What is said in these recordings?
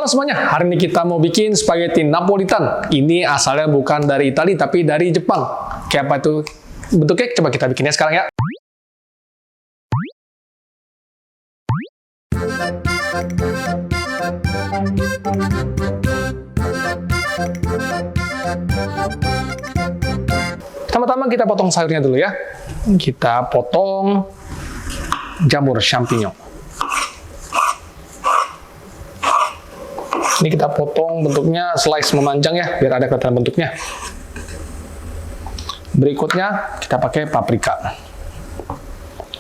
Halo semuanya, hari ini kita mau bikin spaghetti Napolitan. Ini asalnya bukan dari Italia, tapi dari Jepang. Kayak apa itu bentuknya? Coba kita bikinnya sekarang ya. Pertama-tama kita potong sayurnya dulu ya. Kita potong jamur champignon. Ini kita potong bentuknya slice memanjang ya, biar ada kelihatan bentuknya. Berikutnya kita pakai paprika.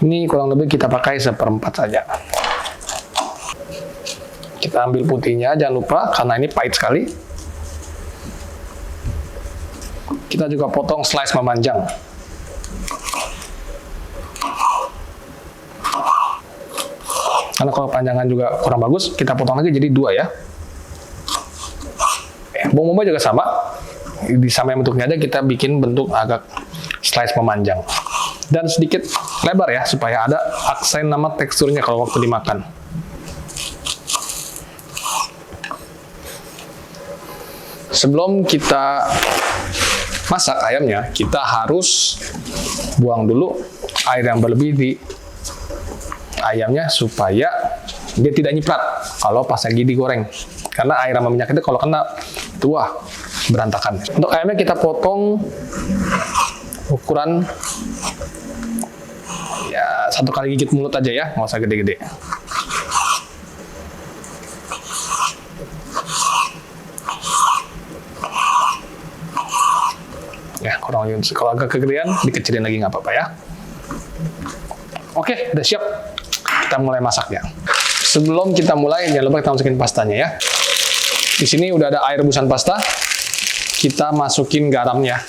Ini kurang lebih kita pakai 1/4 saja. Kita ambil putihnya, jangan lupa, karena ini pahit sekali. Kita juga potong slice memanjang. Karena kalau panjangan juga kurang bagus, kita potong lagi jadi 2 ya. Bawang bombay juga sama. Disamain bentuknya aja, kita bikin bentuk agak slice memanjang. Dan sedikit lebar ya, supaya ada aksen nama teksturnya kalau waktu dimakan. Sebelum kita masak ayamnya, kita harus buang dulu air yang berlebih di ayamnya supaya dia tidak nyiprat kalau pas lagi digoreng. Karena air sama minyak itu kalau kena, itu wah, berantakan. Untuk ayamnya kita potong ukuran ya 1 kali gigit mulut aja ya, nggak usah gede-gede. Ya, kurang lebih. Kalau agak kegedean, dikecilin lagi nggak apa-apa ya. Oke, udah siap. Kita mulai masaknya. Sebelum kita mulai, jangan lupa kita masukin pastanya ya. Di sini udah ada air rebusan pasta. Kita masukin garamnya.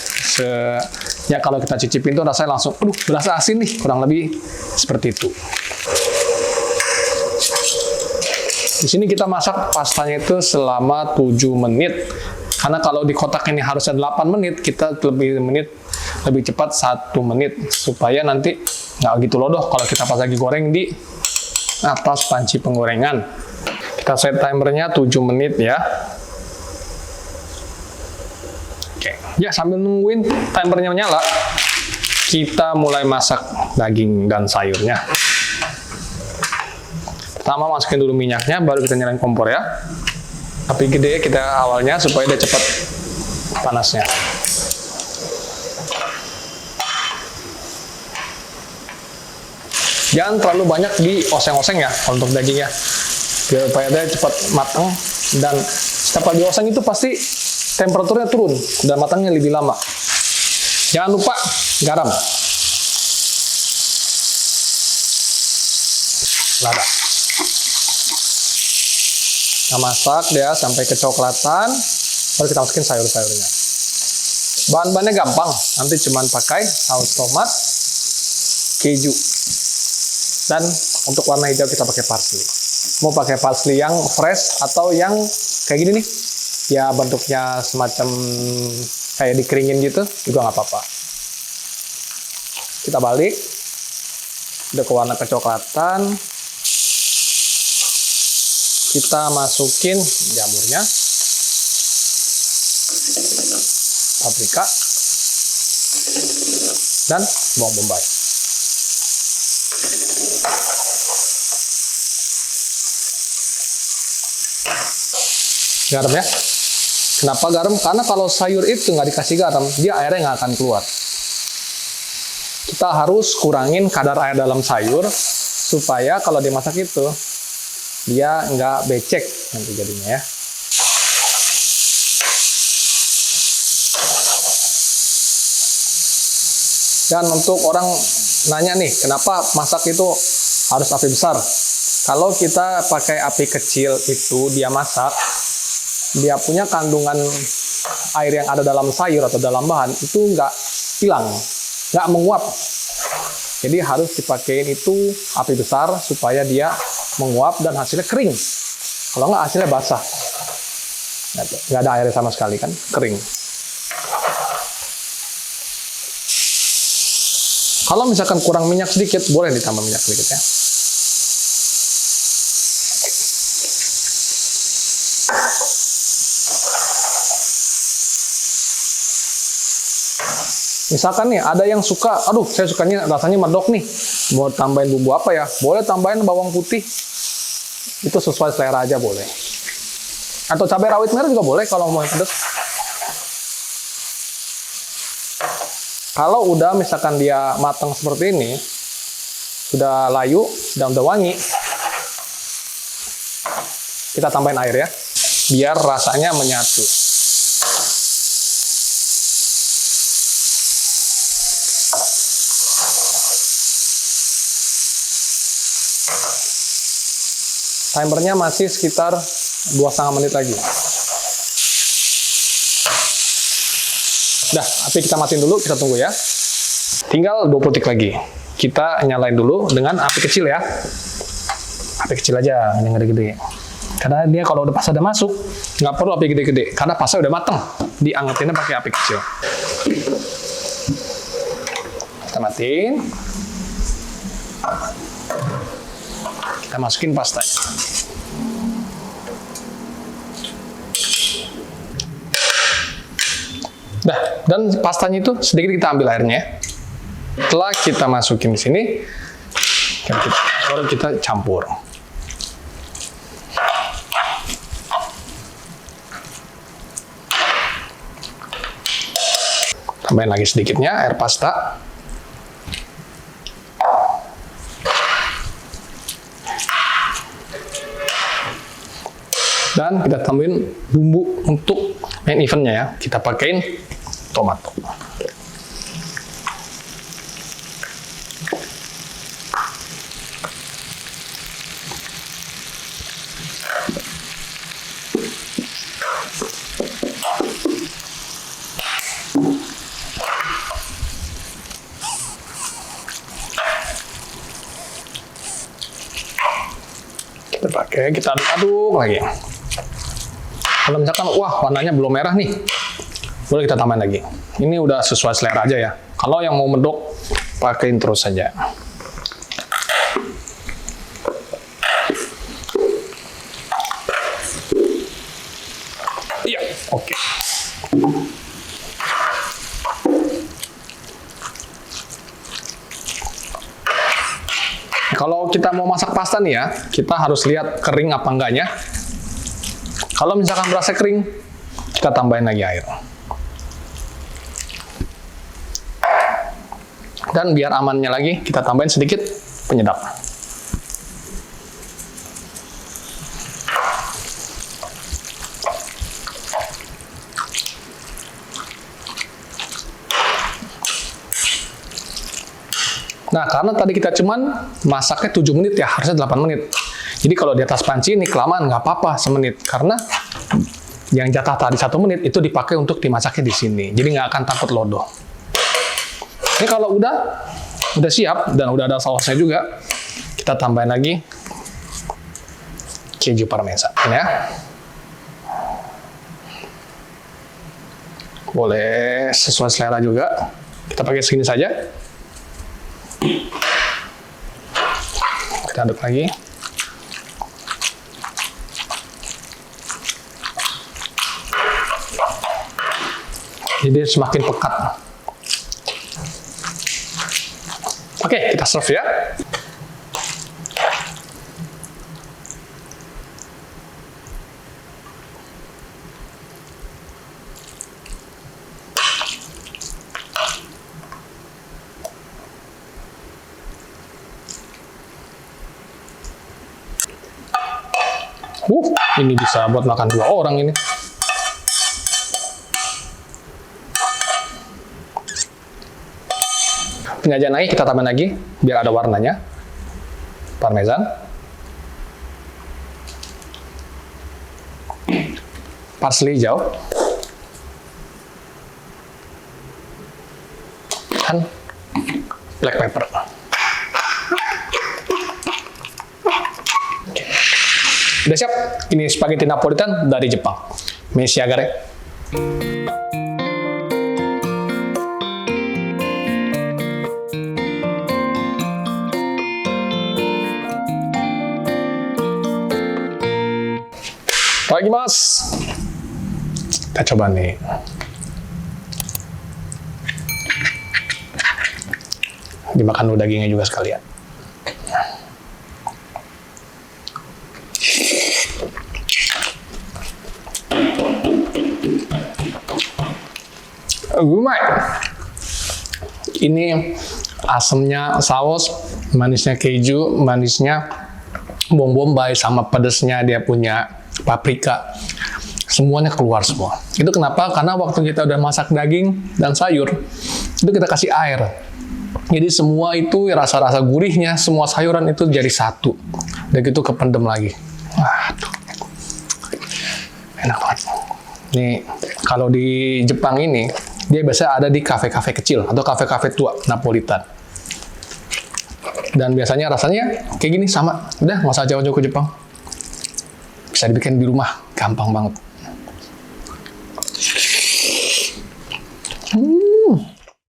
Ya kalau kita cicipin tuh rasanya langsung, aduh, berasa asin nih. Kurang lebih seperti itu. Di sini kita masak pastanya itu selama 7 menit. Karena kalau di kotak ini harusnya 8 menit, kita lebih cepat 1 menit. Supaya nanti nggak gitu lodoh kalau kita pas lagi goreng di atas panci penggorengan. Kita set timernya 7 menit ya. Oke, ya sambil nungguin timernya menyala, kita mulai masak daging dan sayurnya. Pertama masukin dulu minyaknya, baru kita nyalain kompor ya. Api gede kita awalnya supaya dia cepat panasnya. Jangan terlalu banyak dioseng-oseng ya untuk dagingnya, biar supaya dia cepat matang, dan setiap kali dioseng itu pasti temperaturnya turun dan matangnya lebih lama. Jangan lupa garam. Lada. Nah, masak dia sampai kecoklatan, baru kita masukin sayur-sayurnya. Bahan-bahannya gampang, nanti cuman pakai saus tomat, keju, dan untuk warna hijau kita pakai parsley. Mau pakai parsley yang fresh atau yang kayak gini nih, ya bentuknya semacam kayak dikeringin gitu, juga nggak apa-apa. Kita balik, udah ke warna kecoklatan. Kita masukin jamurnya, paprika, dan bawang bombay. Garam ya. Kenapa garam? Karena kalau sayur itu nggak dikasih garam, dia airnya nggak akan keluar. Kita harus kurangin kadar air dalam sayur, supaya kalau dimasak itu, dia nggak becek nanti jadinya ya. Dan untuk orang nanya nih, kenapa masak itu harus api besar? Kalau kita pakai api kecil itu, dia masak, dia punya kandungan air yang ada dalam sayur atau dalam bahan itu nggak hilang, nggak menguap. Jadi harus dipakein itu api besar supaya dia menguap dan hasilnya kering. Kalau nggak hasilnya basah, nggak ada airnya sama sekali kan, kering. Kalau misalkan kurang minyak sedikit, boleh ditambah minyak sedikit ya. Misalkan nih, ada yang suka, aduh saya sukanya rasanya medok nih. Mau tambahin bumbu apa ya? Boleh tambahin bawang putih. Itu sesuai selera aja boleh. Atau cabai rawit merah juga boleh kalau mau pedas. Kalau udah misalkan dia matang seperti ini, sudah layu dan udah wangi, kita tambahin air ya, biar rasanya menyatu. Timernya masih sekitar 2,5 menit lagi. Udah, api kita matiin dulu, kita tunggu ya. Tinggal 20 detik lagi. Kita nyalain dulu dengan api kecil ya. Api kecil aja, yang gede-gede. Karena dia kalau udah pas ada masuk, nggak perlu api gede-gede. Karena pasnya udah mateng. Diangetinnya pakai api kecil. Kita matiin. Kita masukin pastanya. Nah, dan pastanya itu sedikit kita ambil airnya. Setelah kita masukin di sini, baru kita campur. Tambahin lagi sedikitnya air pasta. Dan kita tambahin bumbu untuk main eventnya ya. Kita pakein tomato. Kita pakai, kita aduk-aduk lagi. Kalau misalkan, wah warnanya belum merah nih, boleh kita tambahin lagi. Ini udah sesuai selera aja ya. Kalau yang mau medok, pakein terus saja. Iya, oke. Kalau kita mau masak pasta nih ya, kita harus lihat kering apa enggaknya. Kalau misalkan berasa kering, kita tambahin lagi air. Dan biar amannya lagi, kita tambahin sedikit penyedap. Nah, karena tadi kita cuman masaknya 7 menit ya, harusnya 8 menit. Jadi kalau di atas panci ini kelamaan nggak apa-apa semenit, karena yang jatah tadi 1 menit itu dipakai untuk dimasaknya di sini. Jadi nggak akan takut lodoh. Ini kalau udah siap dan udah ada sausnya juga, kita tambahin lagi keju parmesan ya. Boleh sesuai selera juga. Kita pakai segini saja. Kita aduk lagi. Jadi semakin pekat. Oke, kita serve ya. Ini bisa buat makan 2 orang ini. Penyajian lagi, kita tambah lagi biar ada warnanya. Parmesan. Parsley hijau. Dan black pepper. Udah siap? Ini spaghetti Napolitan dari Jepang. Meshiagare. Kita coba nih. Dimakan dulu dagingnya juga sekalian. Gumai. Ini asamnya saus, manisnya keju, manisnya bawang bombay, sama pedesnya dia punya paprika. Semuanya keluar semua. Itu kenapa? Karena waktu kita udah masak daging dan sayur, itu kita kasih air. Jadi semua itu rasa-rasa gurihnya, semua sayuran itu jadi satu. Dan itu kependem lagi. Waduh. Enak banget. Nih, kalau di Jepang ini, dia biasa ada di kafe-kafe kecil atau kafe-kafe tua Napolitan. Dan biasanya rasanya kayak gini sama. Udah, nggak usah jauh-jauh ke Jepang. Bisa dibikin di rumah, gampang banget.